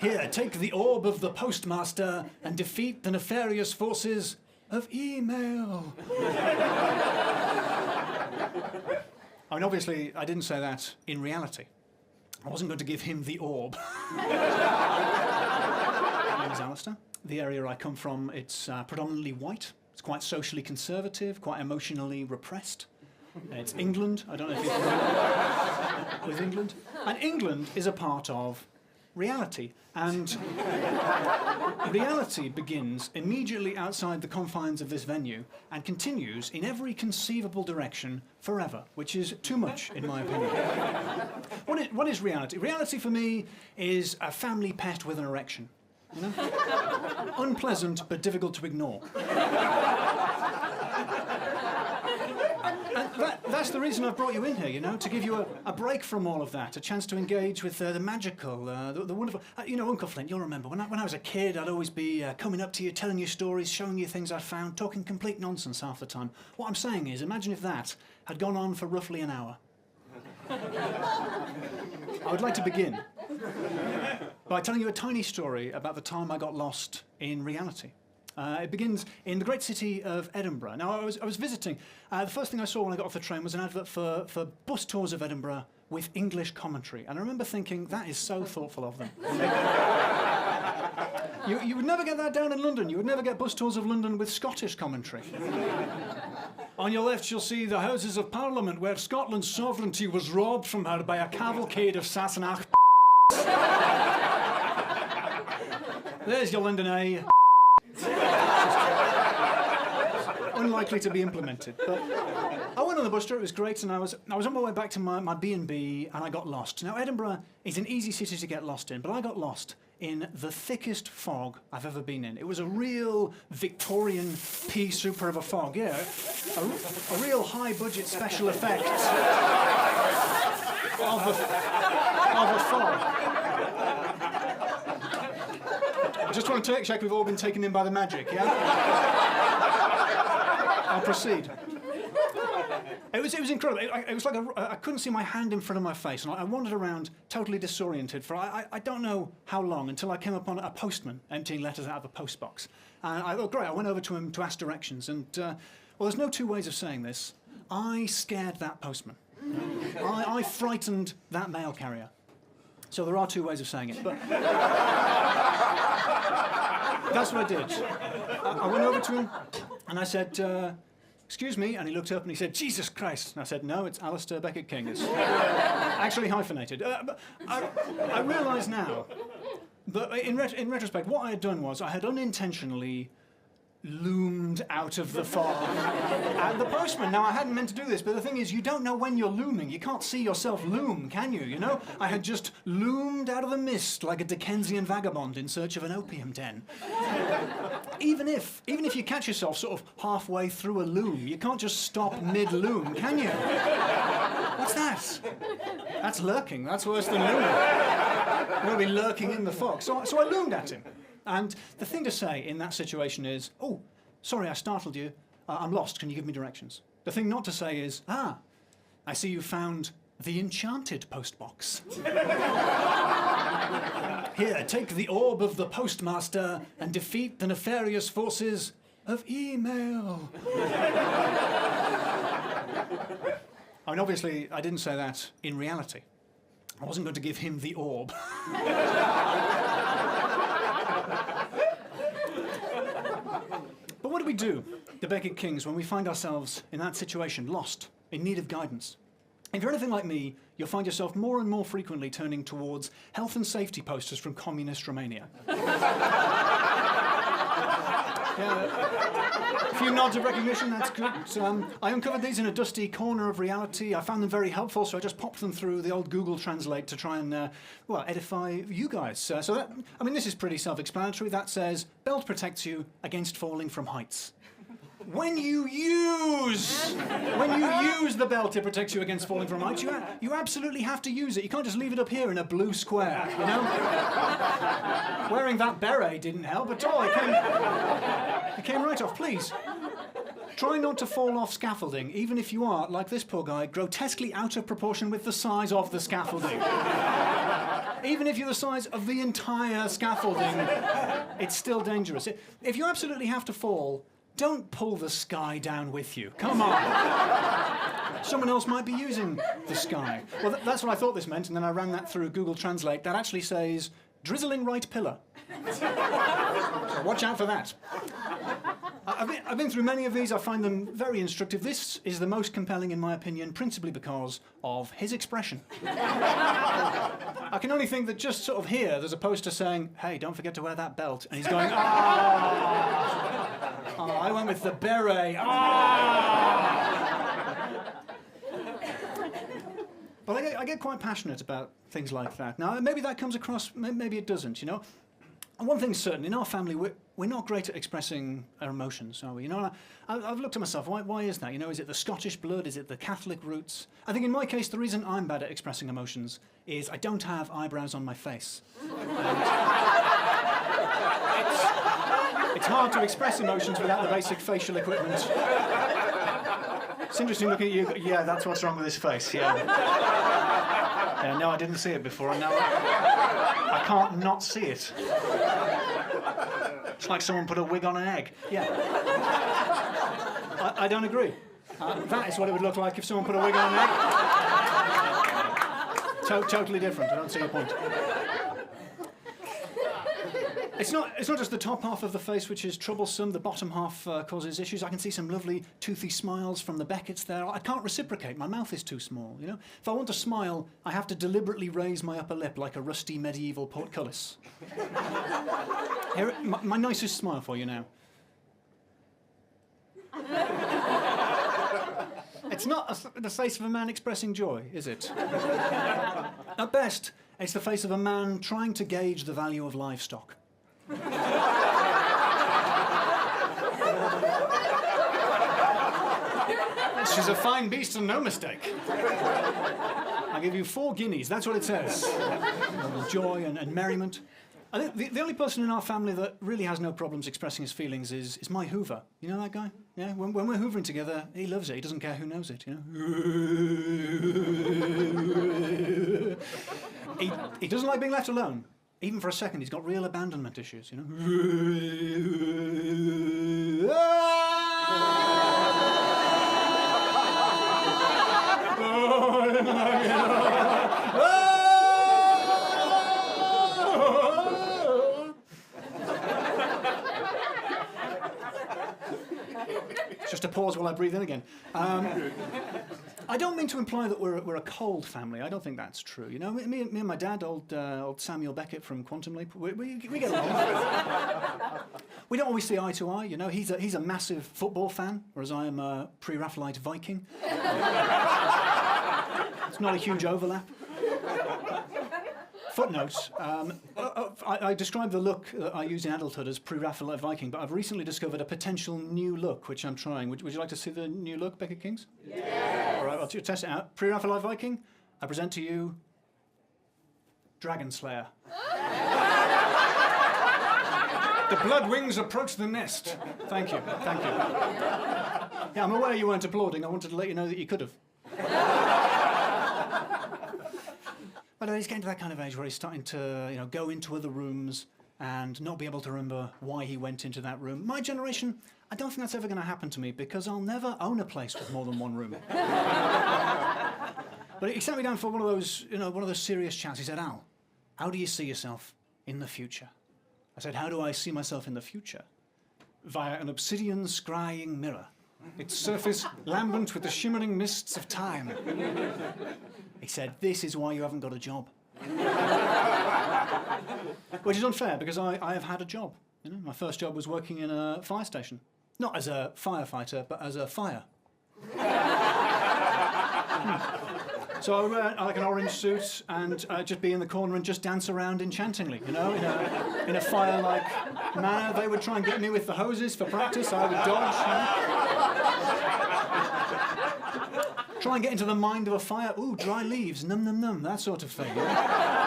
Here, take the orb of the postmaster and defeat the nefarious forces of email. I mean, obviously, I didn't say that in reality. I wasn't going to give him the orb. My name is Alasdair. The area I come from, it's predominantly white. It's quite socially conservative, quite emotionally repressed. It's England. I don't know if you're familiar with England. And England is a part of reality. And reality begins immediately outside the confines of this venue and continues in every conceivable direction forever, which is too much, in my opinion. What is reality? Reality for me is a family pet with an erection. You know? Unpleasant, but difficult to ignore. And that's the reason I've brought you in here, you know, to give you a break from all of that, a chance to engage with the magical, the wonderful. You know, Uncle Flint, you'll remember, when I was a kid, I'd always be coming up to you, telling you stories, showing you things I'd found, talking complete nonsense half the time. What I'm saying is, imagine if that had gone on for roughly an hour. I would like to begin by telling you a tiny story about the time I got lost in reality. It begins in the great city of Edinburgh. Now, I was visiting. The first thing I saw when I got off the train was an advert for bus tours of Edinburgh with English commentary. And I remember thinking, that is so thoughtful of them. You would never get that down in London. You would never get bus tours of London with Scottish commentary. On your left, you'll see the Houses of Parliament, where Scotland's sovereignty was robbed from her by a cavalcade of Sassenach. There's your London Eye. Unlikely to be implemented. But I went on the bus tour, it was great, and I was on my way back to my B&B, and I got lost. Now, Edinburgh is an easy city to get lost in, but I got lost in the thickest fog I've ever been in. It was a real Victorian pea super of a fog, yeah. A real high-budget special effect of a fog. I just want to check we've all been taken in by the magic, yeah? I'll proceed. It was incredible. It was like I couldn't see my hand in front of my face, and I wandered around totally disoriented for I don't know how long, until I came upon a postman emptying letters out of a postbox. And I thought, great, I went over to him to ask directions, and well, there's no two ways of saying this. I scared that postman. I frightened that mail carrier. So there are two ways of saying it, but that's what I did. I went over to him and I said, excuse me, and he looked up and he said, Jesus Christ. And I said, no, it's Alasdair Beckett-King. It's actually hyphenated. But I realise now that in retrospect, what I had done was I had unintentionally loomed out of the fog at the postman. Now, I hadn't meant to do this, but the thing is, you don't know when you're looming. You can't see yourself loom, can you? You know? I had just loomed out of the mist like a Dickensian vagabond in search of an opium den. Even if you catch yourself sort of halfway through a loom, you can't just stop mid-loom, can you? What's that? That's lurking. That's worse than looming. You're going to be lurking in the fog. So I loomed at him. And the thing to say in that situation is, oh, sorry, I startled you. I'm lost. Can you give me directions? The thing not to say is, I see you found the Enchanted Postbox. Here, take the orb of the postmaster and defeat the nefarious forces of email. I mean, obviously, I didn't say that in reality. I wasn't going to give him the orb. But what do we do, the Becket-Kings, when we find ourselves in that situation, lost, in need of guidance? If you're anything like me, you'll find yourself more and more frequently turning towards health and safety posters from communist Romania. Yeah, a few nods of recognition, that's good. I uncovered these in a dusty corner of reality. I found them very helpful, so I just popped them through the old Google Translate to try and, well, edify you guys. So that, I mean, this is pretty self-explanatory. That says, belt protects you against falling from heights. When you use the belt, it protects you against falling from heights. You absolutely have to use it. You can't just leave it up here in a blue square, you know? Wearing that beret didn't help at all. It came right off. Please, try not to fall off scaffolding, even if you are, like this poor guy, grotesquely out of proportion with the size of the scaffolding. Even if you're the size of the entire scaffolding, it's still dangerous. If you absolutely have to fall, don't pull the sky down with you. Come on. Someone else might be using the sky. Well, that's what I thought this meant, and then I ran that through Google Translate. That actually says, drizzling right pillar. So watch out for that. I've been through many of these. I find them very instructive. This is the most compelling, in my opinion, principally because of his expression. I can only think that just sort of here, there's a poster saying, hey, don't forget to wear that belt. And he's going, ah! Oh, I went with the beret. Ah! But I get quite passionate about things like that. Now, maybe that comes across, maybe it doesn't, you know. And one thing's certain, in our family, we're not great at expressing our emotions, are we? You know, I've looked at myself, why is that? You know, is it the Scottish blood? Is it the Catholic roots? I think in my case, the reason I'm bad at expressing emotions is I don't have eyebrows on my face. It's hard to express emotions without the basic facial equipment. It's interesting looking at you. Yeah, that's what's wrong with his face, yeah. Yeah, no, I didn't see it before, and now I can't not see it. It's like someone put a wig on an egg. Yeah. I don't agree. That is what it would look like if someone put a wig on an egg. Totally different. I don't see your point. It's not just the top half of the face which is troublesome. The bottom half causes issues. I can see some lovely toothy smiles from the Becketts there. I can't reciprocate. My mouth is too small, you know? If I want to smile, I have to deliberately raise my upper lip like a rusty medieval portcullis. Here, my nicest smile for you now. It's not the face of a man expressing joy, is it? At best, it's the face of a man trying to gauge the value of livestock. She's a fine beast and no mistake. I give you 4 guineas, that's what it says. Joy and merriment. I think the only person in our family that really has no problems expressing his feelings is my Hoover. You know that guy? Yeah, when we're hoovering together, he loves it. He doesn't care who knows it, you know? He doesn't like being left alone. Even for a second, he's got real abandonment issues, you know? Just a pause while I breathe in again. I don't mean to imply that we're a cold family. I don't think that's true. You know, me and my dad, old Samuel Beckett from Quantum Leap, we get along. We don't always see eye to eye. You know, he's a massive football fan, whereas I am a pre-raphaelite Viking. It's not a huge overlap. Footnotes. I describe the look that I use in adulthood as pre-Raphaelite Viking, but I've recently discovered a potential new look which I'm trying. Would you like to see the new look, Becket-Kings? Yeah. All right, I'll test it out. Pre-Raphaelite Viking, I present to you Dragon Slayer. The blood wings approach the nest. Thank you, thank you. Yeah, I'm aware you weren't applauding. I wanted to let you know that you could have. But he's getting to that kind of age where he's starting to, you know, go into other rooms and not be able to remember why he went into that room. My generation, I don't think that's ever going to happen to me because I'll never own a place with more than one room. But he sat me down for one of those serious chats. He said, Al, how do you see yourself in the future? I said, how do I see myself in the future? Via an obsidian scrying mirror, its surface lambent with the shimmering mists of time. He said, this is why you haven't got a job. Which is unfair, because I have had a job. You know, my first job was working in a fire station. Not as a firefighter, but as a fire. So I wear like an orange suit and just be in the corner and just dance around enchantingly, you know, in a fire-like manner. They would try and get me with the hoses for practice. I would dodge. You know? Try and get into the mind of a fire. Ooh, dry leaves, num, num, num, that sort of thing. You know?